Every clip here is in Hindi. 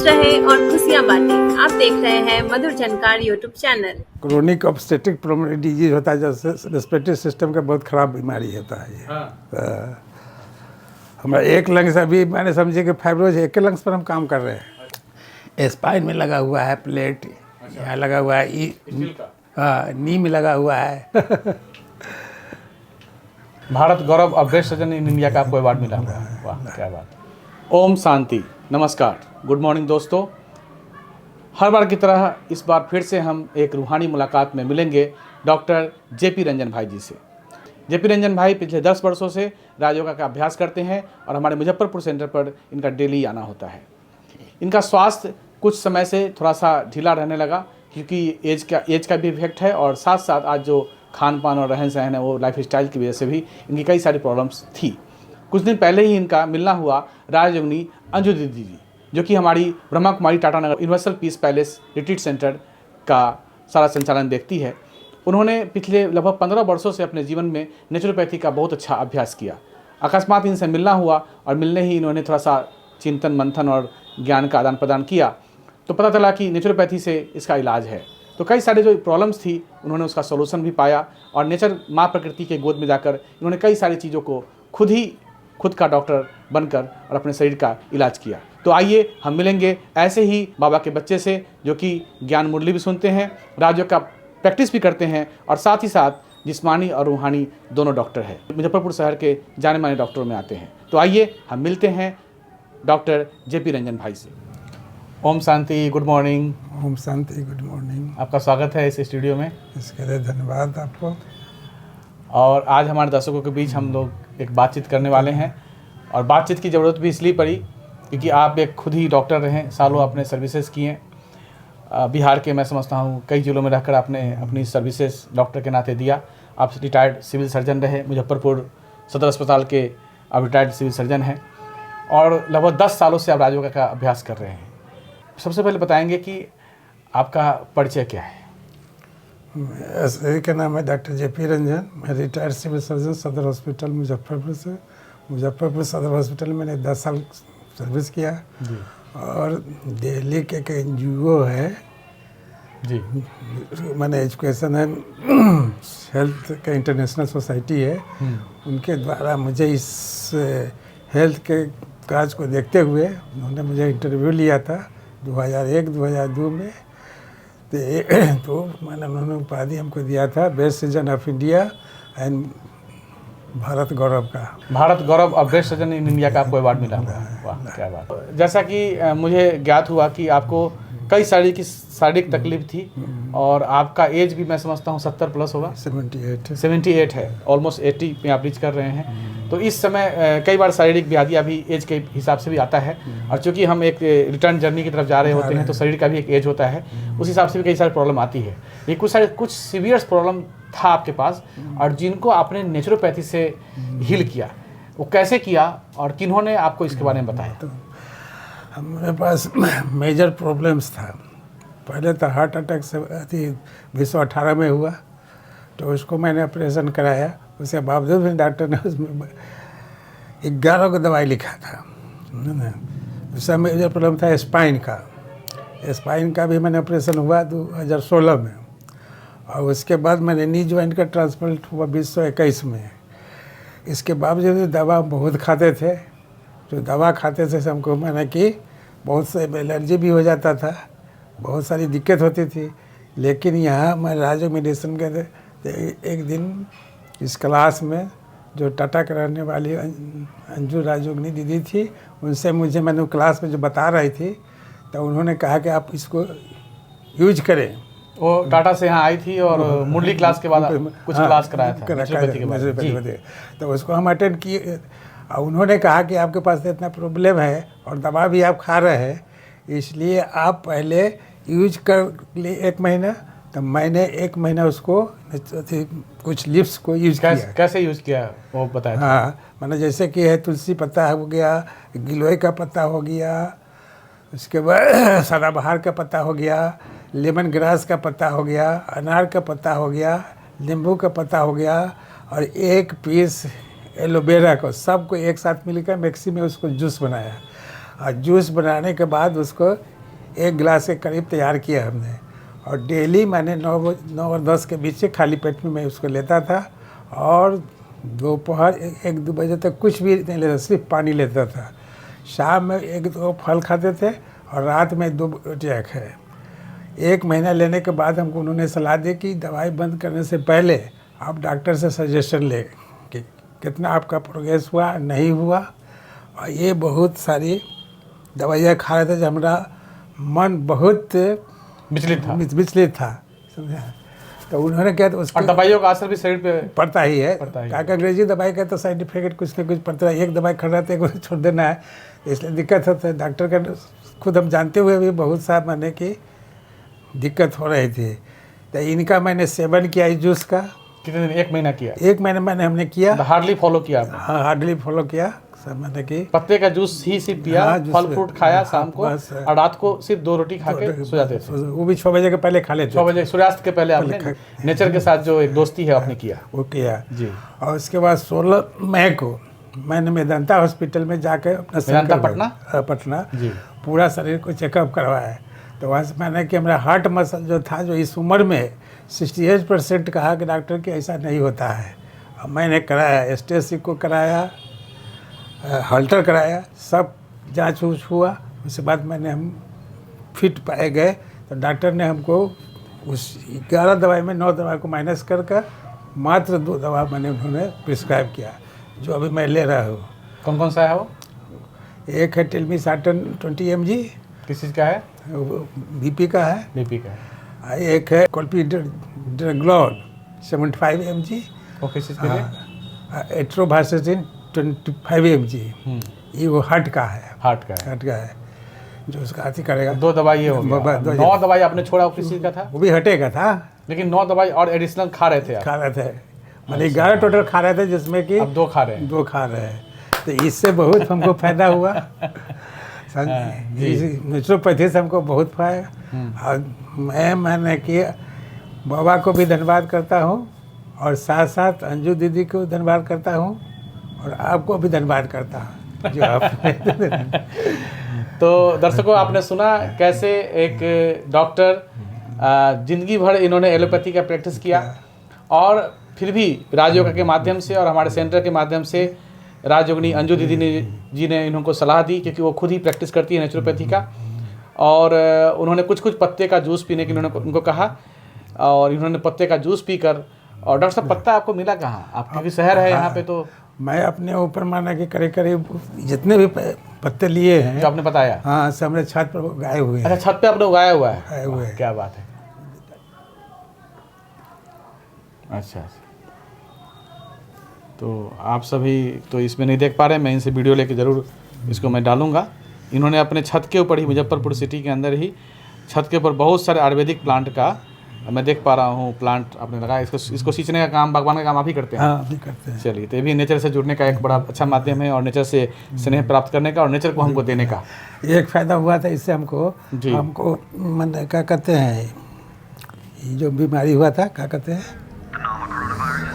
रहें और खुशियाँ बांटें। आप देख रहे हैं Madhur Jhankar YouTube channel. Chronic obstetric pulmonary disease होता है, जैसे रेस्पिरेटरी सिस्टम का बहुत खराब बीमारी होता है ये। हमारा एक लंग्स अभी मैंने समझे कि फाइब्रोज एक लंग्स पर हम काम कर रहे हैं। स्पाइन में लगा हुआ है प्लेट, यहाँ लगा हुआ है, हाँ नी में लगा हुआ है। Bharat Gaurav of best surgeon in India का आपको अवार्ड मिला हुआ है। वाह क्या बात। ओम शांति, नमस्कार, गुड मॉर्निंग दोस्तों। हर बार की तरह इस बार फिर से हम एक रूहानी मुलाकात में मिलेंगे डॉक्टर जेपी रंजन भाई जी से। जेपी रंजन भाई पिछले 10 वर्षों से राजयोगा का अभ्यास करते हैं और हमारे मुजफ्फरपुर सेंटर पर इनका डेली आना होता है। इनका स्वास्थ्य कुछ समय से थोड़ा सा ढीला रहने लगा क्योंकि एज का भी इफेक्ट है और साथ साथ आज जो खान पान और रहन सहन है वो लाइफ स्टाइल की वजह से भी इनकी कई सारी प्रॉब्लम्स थी। कुछ दिन पहले ही इनका मिलना हुआ राजयोगिनी अंजू दीदी जी, जो कि हमारी Brahma Kumari Tata Nagar universal peace palace retreat centre का सारा संचालन देखती है। उन्होंने पिछले लगभग 15 वर्षों से अपने जीवन में नेचुरोपैथी का बहुत अच्छा अभ्यास किया। अकस्मात इनसे मिलना हुआ और मिलने ही इन्होंने थोड़ा सा चिंतन मंथन और ज्ञान का आदान प्रदान किया तो पता चला कि नेचुरोपैथी से इसका इलाज है। तो कई सारे जो प्रॉब्लम्स थी उन्होंने उसका सोल्यूशन भी पाया और नेचर माँ प्रकृति के गोद में जाकर इन्होंने कई सारी चीज़ों को खुद का डॉक्टर बनकर और अपने शरीर का इलाज किया। तो आइए हम मिलेंगे ऐसे ही बाबा के बच्चे से जो कि ज्ञान मुरली भी सुनते हैं, राजयोग का प्रैक्टिस भी करते हैं और साथ ही साथ जिस्मानी और रूहानी दोनों डॉक्टर हैं। मुजफ्फरपुर शहर के जाने माने डॉक्टरों में आते हैं। तो आइए हम मिलते हैं डॉक्टर जेपी रंजन भाई से। Om Shanti, good morning. Om Shanti, good morning. आपका स्वागत है इस स्टूडियो में। इसके लिए धन्यवाद आपको। और आज हमारे दर्शकों के बीच हम लोग एक बातचीत करने वाले हैं और बातचीत की ज़रूरत भी इसलिए पड़ी क्योंकि आप एक खुद ही डॉक्टर रहे, सालों आपने सर्विसेज किए बिहार के। मैं समझता हूँ कई जिलों में रहकर आपने अपनी सर्विसेज डॉक्टर के नाते दिया। आप रिटायर्ड सिविल सर्जन रहे, मुजफ्फरपुर सदर अस्पताल के आप रिटायर्ड सिविल सर्जन हैं और लगभग 10 सालों से आप राजयोग का अभ्यास कर रहे हैं। सबसे पहले बताएंगे कि आपका परिचय क्या है? का नाम है डॉक्टर जेपी रंजन। मैं रिटायर्ड सिविल सर्जन सदर हॉस्पिटल मुजफ्फरपुर से। मुजफ्फरपुर सदर हॉस्पिटल में मैंने 10 साल सर्विस किया और दिल्ली के एक NGO है जी, मैंने एजुकेशन है हेल्थ का इंटरनेशनल सोसाइटी है, उनके द्वारा मुझे इस हेल्थ के काज को देखते हुए उन्होंने मुझे इंटरव्यू लिया था 2001-2002 में। तो मैंने उन्होंने उपाधि हमको दिया था best surgeon of India and Bharat Gaurav का। Bharat Gaurav of best surgeon in India का आपको अवार्ड मिला हुआ है। वाह क्या बात। जैसा कि मुझे ज्ञात हुआ कि आपको कई शारीरिक तकलीफ थी और आपका एज भी मैं समझता हूँ 70 प्लस होगा। 78 है, ऑलमोस्ट 80 में आप रीच कर रहे हैं। तो इस समय कई बार शारीरिक व्याधियाँ भी एज के हिसाब से भी आता है और चूँकि हम एक रिटर्न जर्नी की तरफ जा रहे होते हैं तो शरीर का भी एक एज होता है, उस हिसाब से भी कई सारी प्रॉब्लम आती है। ये कुछ सीवियर प्रॉब्लम था आपके पास और जिनको आपने नेचुरोपैथी से हील किया, वो कैसे किया और किन्होंने आपको इसके बारे में बताया? तो हमारे पास मेजर प्रॉब्लम्स था। पहले तो हार्ट अटैक से 2018 में हुआ तो उसको मैंने ऑपरेशन कराया। उसके बावजूद भी डॉक्टर ने उसमें 11 को दवाई लिखा था। उसका मेजर प्रॉब्लम था स्पाइन का भी मैंने ऑपरेशन हुआ 2016 में और उसके बाद मैंने नी ज्वाइंट का ट्रांसप्लांट हुआ 2021 में। इसके बावजूद दवा बहुत खाते थे, जो दवा खाते थे हमको मैंने कि बहुत से एलर्जी भी हो जाता था, बहुत सारी दिक्कत होती थी। लेकिन यहाँ मैं राजयोग मेडिसिन के एक दिन इस क्लास में जो टाटा के रहने वाली अंजू राजयोगिनी दीदी थी, उनसे मैंने क्लास में जो बता रही थी तो उन्होंने कहा कि आप इसको यूज करें। वो टाटा से यहाँ आई थी और मुरली क्लास के बाद कुछ क्लास कराया था नेचुरोपैथी के बाद। तो उसको हम अटेंड किए और उन्होंने कहा कि आपके पास इतना प्रॉब्लम है और दवा भी आप खा रहे हैं, इसलिए आप पहले यूज कर लिए 1 महीना। तो मैंने 1 महीना उसको कुछ लिप्स को यूज किया। कैसे यूज किया वो बताया? हाँ, मैंने जैसे कि है तुलसी पत्ता हो गया, गिलोय का पत्ता हो गया, उसके बाद सदाबहार का पत्ता हो गया, लेमन ग्रास का पत्ता हो गया, अनार का पत्ता हो गया, नींबू का पत्ता हो गया और 1 पीस एलोवेरा को सबको एक साथ मिलकर मिक्सी में उसको जूस बनाया और जूस बनाने के बाद उसको 1 गिलास के करीब तैयार किया हमने, और डेली मैंने 9 और 10 के बीच से खाली पेट में मैं उसको लेता था, और दोपहर 1-2 बजे तक कुछ भी नहीं लेता, सिर्फ पानी लेता था। शाम में 1-2 फल खाते थे और रात में 2 रोटियाँ खाए। 1 महीना लेने के बाद हमको उन्होंने सलाह दी कि दवाई बंद करने से पहले आप डॉक्टर से सजेशन लें कि कितना आपका प्रोग्रेस हुआ नहीं हुआ। और ये बहुत सारी दवाइयाँ खा रहे थे, जब हमारा मन बहुत विचलित था, समझा। तो उन्होंने क्या, तो उसके दवाइयों का असर भी शरीर पे पड़ता ही है, पड़ता ही है। क्या अंग्रेजी दवाई का तो साइड इफेक्ट कुछ ना कुछ पड़ता है। एक दवाई खा रहा था, एक को छोड़ देना है, इसलिए दिक्कत होता है। डॉक्टर का खुद हम जानते हुए भी बहुत सा मैंने की दिक्कत हो रही थी। तो इनका मैंने सेवन किया इस जूस का। कितने दिन? 1 महीना किया? 1 महीने हमने किया। हार्डली फॉलो किया आपने? हाँ, हार्डली फॉलो किया सब मैंने की। पत्ते का जूस ही सिर्फ पिया? हाँ, फल फ्रूट खाया शाम को, बस। और रात को सिर्फ 2 रोटी खा के सो जाते थे? वो भी 6 बजे के पहले खा लेते। 6 बजे सूर्यास्त के पहले आपने नेचर के साथ जो एक दोस्ती है आपने किया? वो किया जी। और उसके बाद 16 मई को मैंने मेदांता हॉस्पिटल में जाकर अपना मेदांता पटना जी पूरा शरीर को चेकअप करवाया। तो वहाँ से मैंने कि हमारा हार्ट मसल जो था, जो इस उम्र में 68% कहा कि डॉक्टर कि ऐसा नहीं होता है। और मैंने कराया, एसटीएससी को कराया, हल्टर कराया, सब जांच उच हुआ। उसके बाद हम फिट पाए गए। तो डॉक्टर ने हमको उस 11 दवाई में 9 दवाई को माइनस कर मात्र 2 दवा उन्होंने प्रिस्क्राइब किया, जो अभी मैं ले रहा हूँ। कौन कौन सा है वो? एक है टेलमिसार्टन 20 mg, किस चीज़ का है? बीपी का है। बीपी का है। एक है कोल्पिड्राग्लोन 75 mg, वो किस चीज़ के लिए? एट्रोवायरसिन 25 mg, ये वो हार्ट का है। हार्ट का है, जो उसका अति करेगा। 2 दवाई ये हो गया। 9 दवाई आपने छोड़ा, वो किस चीज़ का था? वो भी हटेगा था, लेकिन 9 दवाई और एडिशनल खा रहे थे आप? खा रहे थे, मतलब 11 टोटल खा रहे थे, जिसमें कि अब 2 खा रहे हैं। 2 खा रहे हैं। तो इससे बहुत हमको फायदा हुआ। नेचुरोपैथी से हमको बहुत फायदा। और मैंने किया, बाबा को भी धन्यवाद करता हूँ, और साथ साथ अंजू दीदी को धन्यवाद करता हूँ, और आपको भी धन्यवाद करता हूँ जो आपने तो दर्शकों, आपने सुना कैसे एक डॉक्टर जिंदगी भर इन्होंने एलोपैथी का प्रैक्टिस किया, और फिर भी राजयोग के माध्यम से और हमारे सेंटर के माध्यम से राजयोगिनी अंजू दीदी जी ने इनको सलाह दी, क्योंकि वो खुद ही प्रैक्टिस करती है नेचुरोपैथी का। और उन्होंने कुछ पत्ते का जूस पीने के लिए उनको कहा, और इन्होंने पत्ते का जूस पीकर। और डॉक्टर साहब, पत्ता आपको मिला कहाँ? आपका भी शहर है यहाँ पे, तो मैं अपने ऊपर माना कि करीब जितने भी पत्ते लिए हैं जो आपने बताया, हाँ, सब मेरे छत पर उगाए हुए हैं। अच्छा, छत पे आपने उगाया हुआ है? उगाए हुए हैं। क्या बात है। अच्छा, तो आप सभी तो इसमें नहीं देख पा रहे, मैं इनसे वीडियो लेके ज़रूर इसको मैं डालूंगा। इन्होंने अपने छत के ऊपर ही, मुजफ्फरपुर सिटी के अंदर ही छत के ऊपर बहुत सारे आयुर्वेदिक प्लांट का मैं देख पा रहा हूँ प्लांट आपने लगाया। इसको सींचने का काम, बागवान का काम आप ही करते हैं? हाँ, आप ही करते हैं। चलिए, तो ये भी नेचर से जुड़ने का एक बड़ा अच्छा माध्यम है, और नेचर से स्नेह प्राप्त करने का, और नेचर को हमको देने का एक फ़ायदा हुआ था इससे हमको मन क्या कहते हैं, ये जो बीमारी हुआ था, क्या कहते हैं,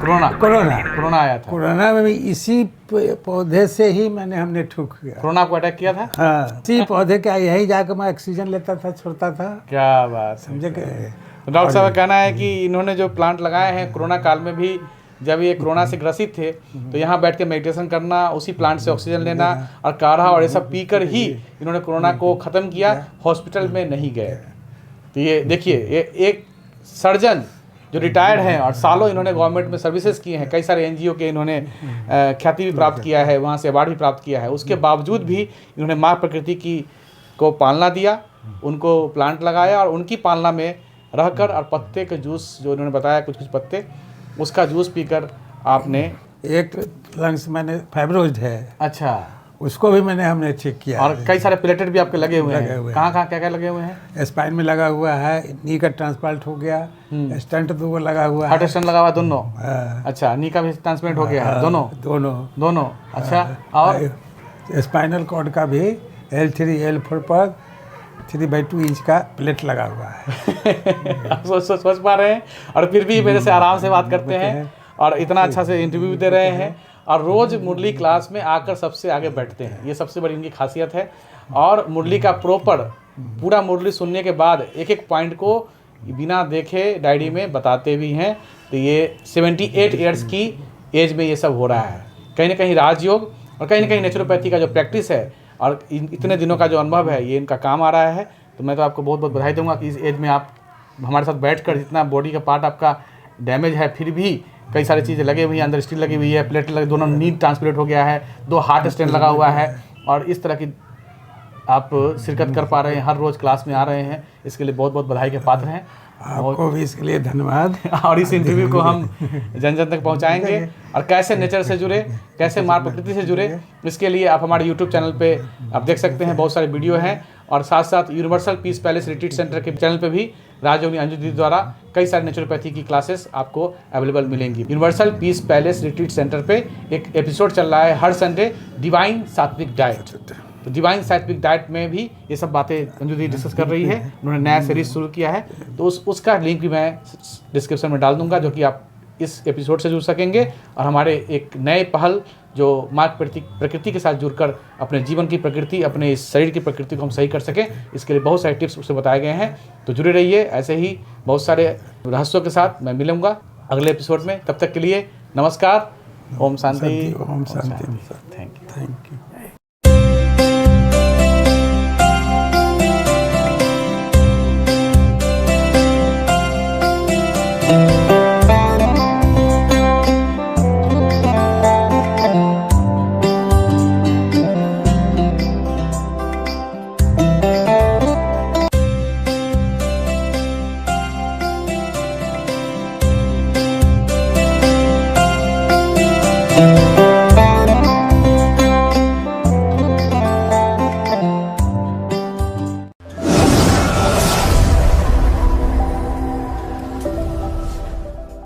कोरोना आया था। कोरोना में भी इसी पौधे से ही हमने ठूक किया। कोरोना को अटैक किया था? हाँ, इसी पौधे का यही जाकर मैं ऑक्सीजन लेता था, छोड़ता था। क्या बात, समझे कि डॉक्टर साहब का कहना है कि इन्होंने जो प्लांट लगाए हैं, कोरोना काल में भी जब ये कोरोना से ग्रसित थे, तो यहाँ बैठ के मेडिटेशन करना, उसी प्लांट से ऑक्सीजन लेना और काढ़ा और ये सब पीकर ही इन्होंने कोरोना को ख़त्म किया, हॉस्पिटल में नहीं गए। तो ये देखिए, ये एक सर्जन जो रिटायर्ड हैं और सालों इन्होंने गवर्नमेंट में सर्विसेज किए हैं, कई सारे एनजीओ के इन्होंने ख्याति भी प्राप्त किया है, वहाँ से अवार्ड भी प्राप्त किया है, उसके बावजूद भी इन्होंने माँ प्रकृति की को पालना दिया, उनको प्लांट लगाया, और उनकी पालना में रहकर और पत्ते के जूस जो उन्होंने बताया, कुछ पत्ते, उसका जूस पीकर आपने एक लंग्स मैंने फाइब्रोइड है, अच्छा, उसको भी हमने ठीक किया। और कई सारे प्लेटेड भी आपके लगे हुए हैं। कहाँ क्या लगे हुए हैं? स्पाइन में लगा हुआ है, नी का ट्रांसप्लांट हो गया, स्टंट 2 लगा हुआ है, हार्ट स्टंट लगा हुआ दोनों। अच्छा, नी का भी ट्रांसप्लांट हो गया है? दोनों। अच्छा, और स्पाइनल कॉर्ड का भी L3 L4 पर 3/2 इंच का प्लेट लगा हुआ है। आप सोच पा रहे हैं, और फिर भी मेरे से आराम से बात करते हैं, और इतना अच्छा से इंटरव्यू भी दे रहे हैं, और रोज़ मुरली क्लास में आकर सबसे आगे बैठते हैं। ये सबसे बड़ी इनकी खासियत है। और मुरली का प्रॉपर पूरा मुरली सुनने के बाद एक एक पॉइंट को बिना देखे डायरी में बताते भी हैं। तो ये 78 ईयर्स की एज में ये सब हो रहा है। कहीं ना कहीं राजयोग और कहीं ना कहीं नेचुरोपैथी का जो प्रैक्टिस है और इतने दिनों का जो अनुभव है ये इनका काम आ रहा है। तो मैं तो आपको बहुत बहुत बधाई दूंगा कि इस एज में आप हमारे साथ बैठकर जितना बॉडी का पार्ट आपका डैमेज है फिर भी कई सारी चीज़ें लगी हुई हैं, अंदर स्टील लगी हुई है, प्लेट लगी, दोनों नीड ट्रांसप्लेट हो गया है, 2 हार्ट स्टेंट लगा हुआ है और इस तरह की आप शिरकत कर पा रहे हैं, हर रोज़ क्लास में आ रहे हैं, इसके लिए बहुत बहुत बधाई के पात्र हैं। आपको भी इसके लिए धन्यवाद। और इस इंटरव्यू को हम जन जन तक पहुंचाएंगे और कैसे नेचर से जुड़े, कैसे माँ प्रकृति से जुड़े, इसके लिए आप हमारे यूट्यूब चैनल पे आप देख सकते हैं, बहुत सारे वीडियो हैं। और साथ साथ universal peace palace retreat centre के चैनल पे भी राजयोगिनी अंजू दीदी द्वारा कई सारे नेचुरोपैथी की क्लासेस आपको अवेलेबल मिलेंगी। Universal peace palace retreat centre पे एक एपिसोड चल रहा है हर संडे, डिवाइन सात्विक डाइट। तो डिवाइन सात्विक डाइट में भी ये सब बातें अंजू दीदी डिस्कस कर रही है। उन्होंने नया सीरीज शुरू किया है, तो उसका लिंक भी मैं डिस्क्रिप्शन में डाल दूंगा, जो कि आप इस एपिसोड से जुड़ सकेंगे और हमारे एक नए पहल जो माँ प्रकृति के साथ जुड़कर अपने जीवन की प्रकृति, अपने इस शरीर की प्रकृति को हम सही कर सकें, इसके लिए बहुत सारे टिप्स उससे बताए गए हैं। तो जुड़े रहिए, ऐसे ही बहुत सारे रहस्यों के साथ मैं मिलूंगा अगले एपिसोड में। तब तक के लिए नमस्कार, ओम शांति, ओम शांति। Thank you. thank you